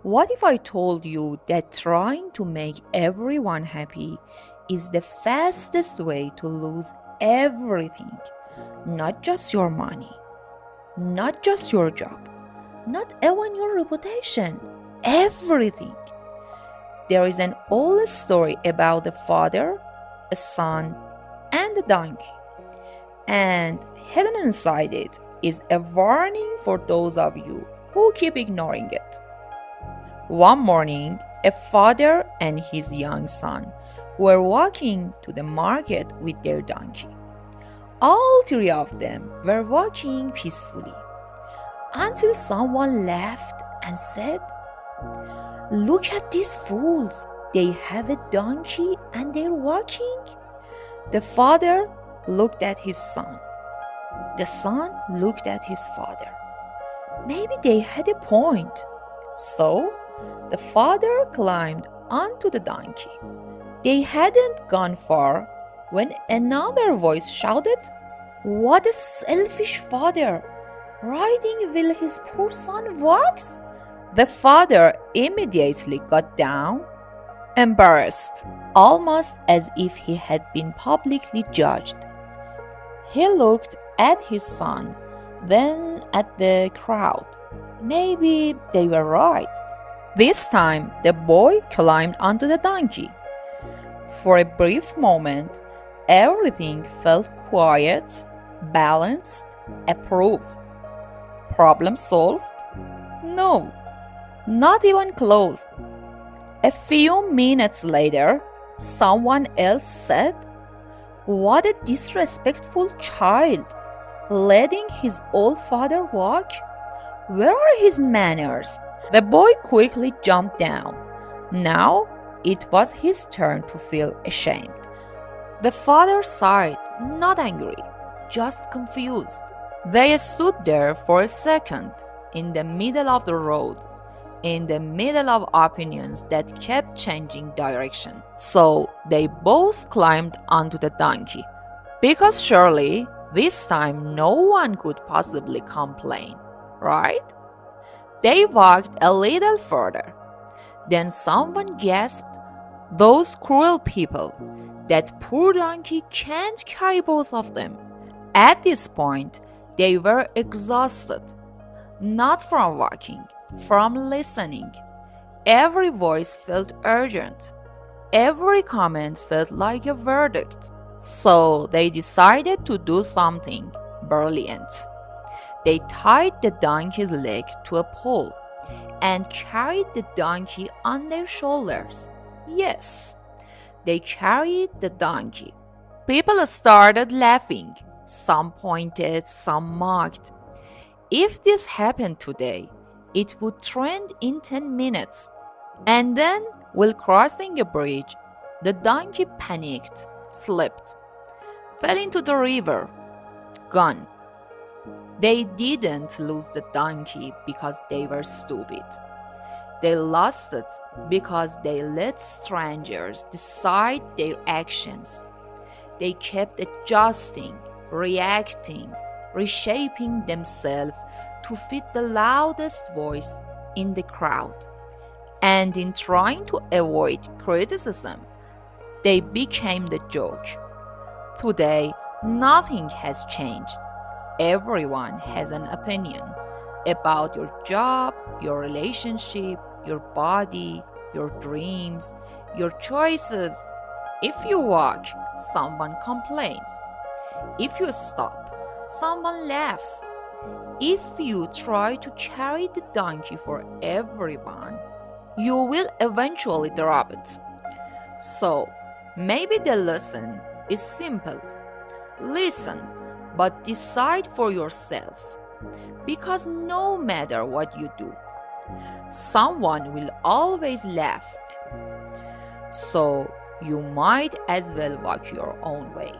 What if I told you that trying to make everyone happy is the fastest way to lose everything? Not just your money, not just your job, not even your reputation, everything. There is an old story about a father, a son, and a donkey. And hidden inside it is a warning for those of you who keep ignoring it. One morning, a father and his young son were walking to the market with their donkey. All three of them were walking peacefully until someone laughed and said, "Look at these fools! They have a donkey and they're walking." The father looked at his son. The son looked at his father. Maybe they had a point. So the father climbed onto the donkey. They hadn't gone far when another voice shouted, "What a selfish father! Riding while his poor son walks?" The father immediately got down, embarrassed, almost as if he had been publicly judged. He looked at his son, then at the crowd. Maybe they were right. This time, the boy climbed onto the donkey. For a brief moment, everything felt quiet, balanced, approved. Problem solved? No, not even close. A few minutes later, someone else said, "What a disrespectful child, letting his old father walk. Where are his manners?" The boy quickly jumped down. Now it was his turn to feel ashamed. The father sighed, not angry, just confused. They stood there for a second, in the middle of the road, in the middle of opinions that kept changing direction. So they both climbed onto the donkey, because surely this time no one could possibly complain, right? They walked a little further. Then someone gasped, "Those cruel people! That poor donkey can't carry both of them." At this point, they were exhausted, not from walking, from listening. Every voice felt urgent. Every comment felt like a verdict. So they decided to do something brilliant. They tied the donkey's leg to a pole and carried the donkey on their shoulders. Yes, they carried the donkey. People started laughing. Some pointed, some mocked. If this happened today, it would trend in 10 minutes. And then, while crossing a bridge, the donkey panicked, slipped, fell into the river, gone. They didn't lose the donkey because they were stupid. They lost it because they let strangers decide their actions. They kept adjusting, reacting, reshaping themselves to fit the loudest voice in the crowd. And in trying to avoid criticism, they became the joke. Today, nothing has changed. Everyone has an opinion about your job, your relationship, your body, your dreams, your choices. If you walk, someone complains. If you stop, someone laughs. If you try to carry the donkey for everyone, you will eventually drop it. So, maybe the lesson is simple. Listen, but decide for yourself. Because no matter what you do, someone will always laugh. So, you might as well walk your own way.